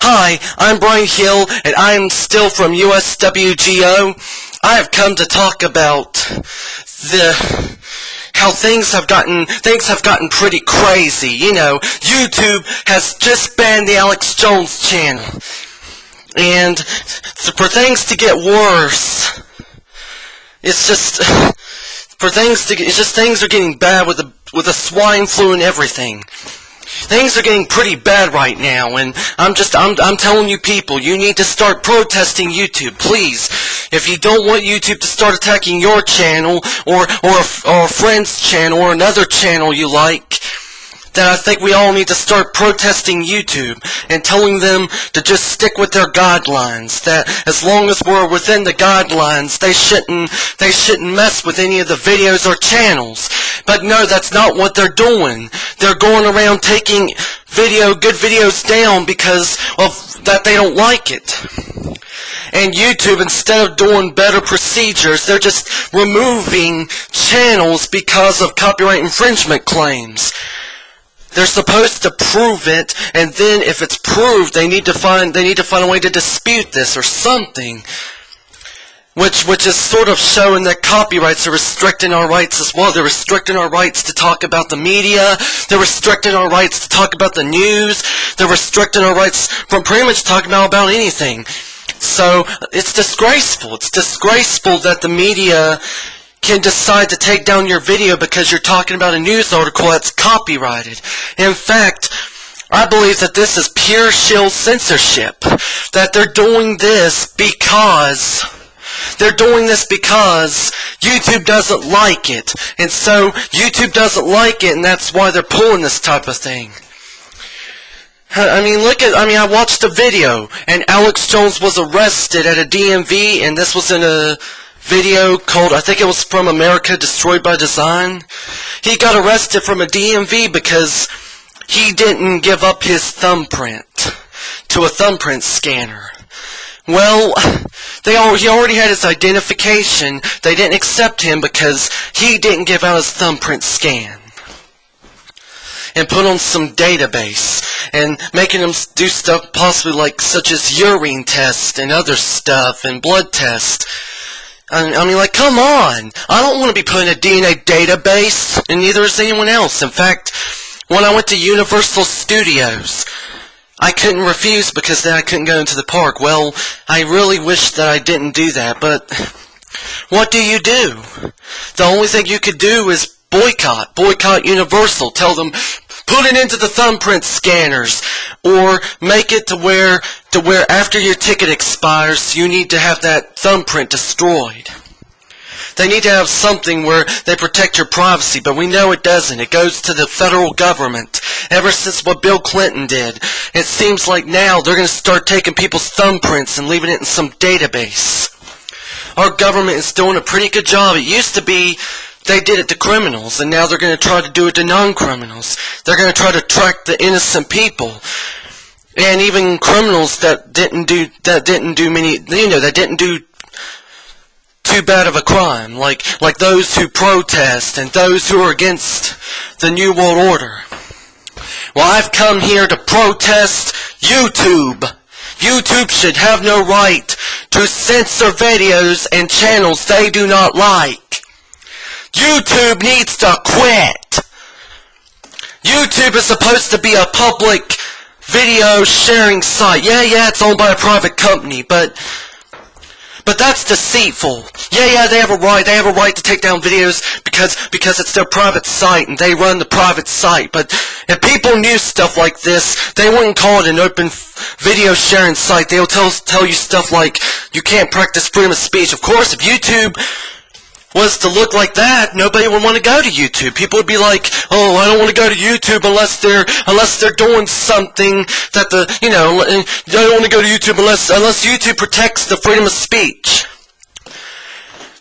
Hi, I'm Brian Hill, and I am still from USWGO. I have come to talk about how things have gotten pretty crazy. You know, YouTube has just banned the Alex Jones channel, and for things to get worse, things are getting bad with the swine flu and everything. Things are getting pretty bad right now, and I'm telling you people, you need to start protesting YouTube, please. If you don't want YouTube to start attacking your channel, or a friend's channel, or another channel you like, then I think we all need to start protesting YouTube and telling them to just stick with their guidelines. That as long as we're within the guidelines, they shouldn't mess with any of the videos or channels. But no, that's not what they're doing. They're going around taking good videos down because of that they don't like it. And YouTube, instead of doing better procedures, they're just removing channels because of copyright infringement claims. They're supposed to prove it, and then if it's proved, they need to find a way to dispute this or something. Which is sort of showing that copyrights are restricting our rights as well. They're restricting our rights to talk about the media. They're restricting our rights to talk about the news. They're restricting our rights from pretty much talking about anything. So it's disgraceful. It's disgraceful that the media can decide to take down your video because you're talking about a news article that's copyrighted. In fact, I believe that this is pure shill censorship. That they're doing this because YouTube doesn't like it. And so YouTube doesn't like it, and that's why they're pulling this type of thing. I watched a video, and Alex Jones was arrested at a DMV, and this was in a video called, I think it was From America Destroyed by Design. He got arrested from a DMV because he didn't give up his thumbprint to a thumbprint scanner. Well, he already had his identification. They didn't accept him because he didn't give out his thumbprint scan and put on some database and making them do stuff possibly like such as urine tests and other stuff and blood tests. I mean, like, come on. I don't want to be put in a DNA database, and neither is anyone else. In fact, when I went to Universal Studios, I couldn't refuse because then I couldn't go into the park. Well, I really wish that I didn't do that, but what do? The only thing you could do is boycott Universal. Tell them, put it into the thumbprint scanners, or make it to where after your ticket expires, you need to have that thumbprint destroyed. They need to have something where they protect your privacy, but we know it doesn't. It goes to the federal government. Ever since what Bill Clinton did, it seems like now they're going to start taking people's thumbprints and leaving it in some database. Our government is doing a pretty good job. It used to be they did it to criminals, and now they're going to try to do it to non-criminals. They're going to try to track the innocent people, and even criminals that didn't do too bad of a crime, like those who protest and those who are against the New World Order. Well, I've come here to protest YouTube. YouTube should have no right to censor videos and channels they do not like. YouTube needs to quit. YouTube is supposed to be a public video sharing site. Yeah, it's owned by a private company, but that's deceitful. Yeah, they have a right. They have a right to take down videos because it's their private site and they run the private site. But if people knew stuff like this, they wouldn't call it an open video sharing site. They'll tell you stuff like you can't practice freedom of speech. Of course, if YouTube was to look like that, nobody would want to go to YouTube. People would be like, oh, I don't want to go to YouTube unless they're doing something that I don't want to go to YouTube unless YouTube protects the freedom of speech.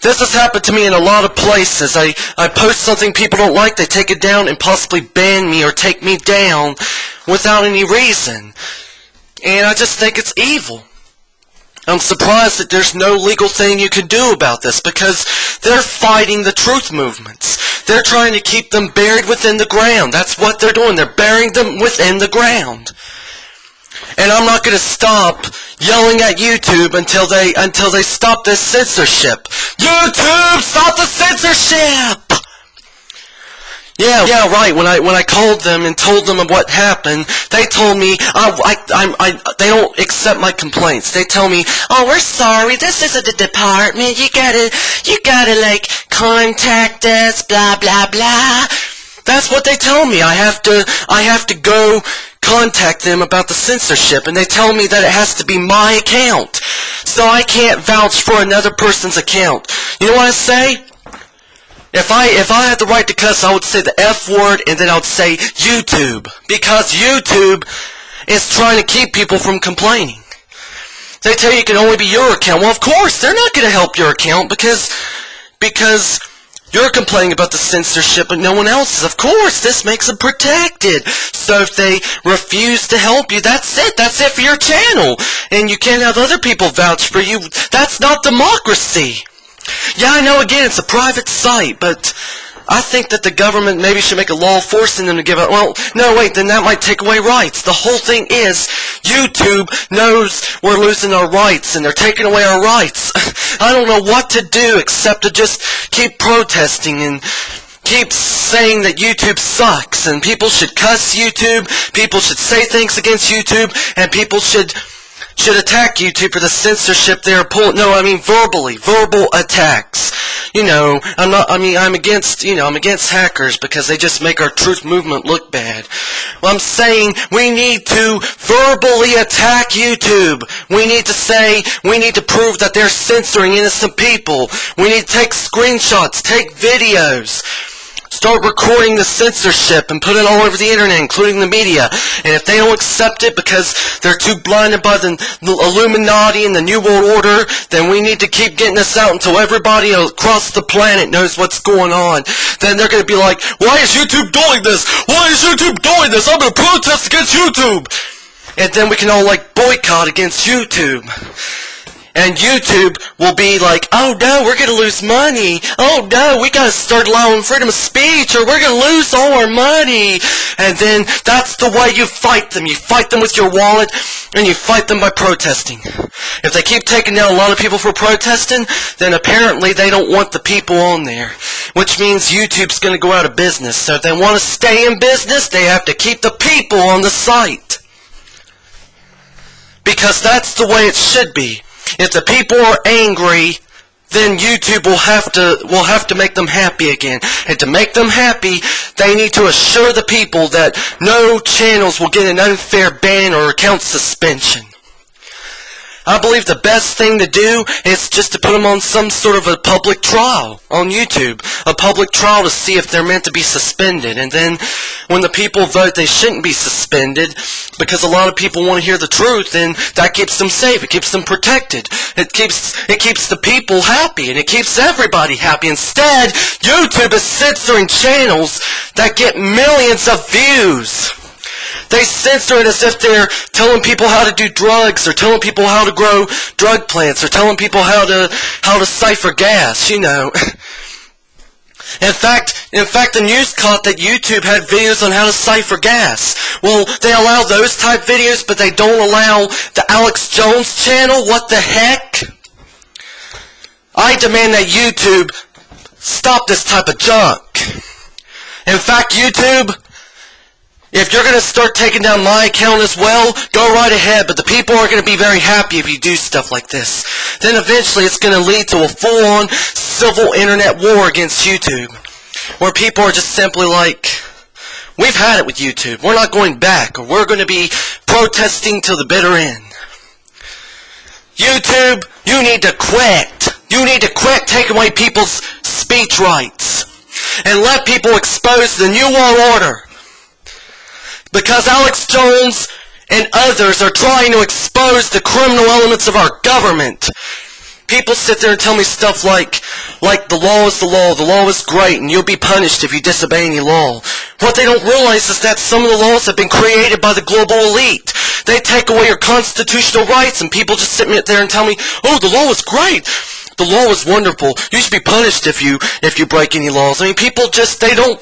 This has happened to me in a lot of places. I post something people don't like, they take it down and possibly ban me or take me down without any reason. And I just think it's evil. I'm surprised that there's no legal thing you can do about this because they're fighting the truth movements. They're trying to keep them buried within the ground. That's what they're doing. They're burying them within the ground. And I'm not going to stop yelling at YouTube until they stop this censorship. YouTube, stop the censorship! Yeah, right. When I called them and told them of what happened, they told me they don't accept my complaints. They tell me, "Oh, we're sorry. This isn't the department. You gotta like contact us. Blah blah blah." That's what they tell me. I have to go contact them about the censorship, and they tell me that it has to be my account, so I can't vouch for another person's account. You know what I say? If I had the right to cuss, I would say the F word, and then I would say YouTube, because YouTube is trying to keep people from complaining. They tell you it can only be your account. Well, of course, they're not going to help your account because you're complaining about the censorship, but no one else is. Of course, this makes them protected. So if they refuse to help you, that's it. That's it for your channel. And you can't have other people vouch for you. That's not democracy. Yeah, I know, again, it's a private site, but I think that the government maybe should make a law forcing them to give up. Well, no, wait, then that might take away rights. The whole thing is, YouTube knows we're losing our rights, and they're taking away our rights. I don't know what to do except to just keep protesting and keep saying that YouTube sucks, and people should cuss YouTube, people should say things against YouTube, and people should attack YouTube for the censorship they're pulling. No, I mean verbal attacks. You know, I'm against hackers because they just make our truth movement look bad. Well, I'm saying we need to verbally attack YouTube. We need to prove that they're censoring innocent people. We need to take screenshots, take videos. Start recording the censorship and put it all over the internet, including the media. And if they don't accept it because they're too blinded by the Illuminati and the New World Order, then we need to keep getting this out until everybody across the planet knows what's going on. Then they're going to be like, why is YouTube doing this? Why is YouTube doing this? I'm going to protest against YouTube. And then we can all like boycott against YouTube. And YouTube will be like, oh no, we're going to lose money. Oh no, we got to start allowing freedom of speech or we're going to lose all our money. And then that's the way you fight them. You fight them with your wallet and you fight them by protesting. If they keep taking down a lot of people for protesting, then apparently they don't want the people on there. Which means YouTube's going to go out of business. So if they want to stay in business, they have to keep the people on the site. Because that's the way it should be. If the people are angry, then YouTube will have to make them happy again. And to make them happy, they need to assure the people that no channels will get an unfair ban or account suspension. I believe the best thing to do is just to put them on some sort of a public trial on YouTube. A public trial to see if they're meant to be suspended. And then when the people vote they shouldn't be suspended, because a lot of people want to hear the truth, then that keeps them safe. It keeps them protected. It keeps the people happy, and it keeps everybody happy. Instead, YouTube is censoring channels that get millions of views. They censor it as if they're telling people how to do drugs, or telling people how to grow drug plants, or telling people how to cipher gas, you know. In fact, the news caught that YouTube had videos on how to cipher gas. Well, they allow those type videos, but they don't allow the Alex Jones channel? What the heck? I demand that YouTube stop this type of junk. In fact, YouTube, if you're going to start taking down my account as well, go right ahead, but the people are going to be very happy if you do stuff like this. Then eventually it's going to lead to a full-on civil internet war against YouTube, where people are just simply like, we've had it with YouTube, we're not going back, or we're going to be protesting till the bitter end. YouTube, you need to quit. You need to quit taking away people's speech rights, and let people expose the New World Order. Because Alex Jones and others are trying to expose the criminal elements of our government. People sit there and tell me stuff like the law is the law is great, and you'll be punished if you disobey any law. What they don't realize is that some of the laws have been created by the global elite. They take away your constitutional rights, and people just sit there and tell me, oh, the law is great. The law is wonderful. You should be punished if you break any laws. I mean, people just, they don't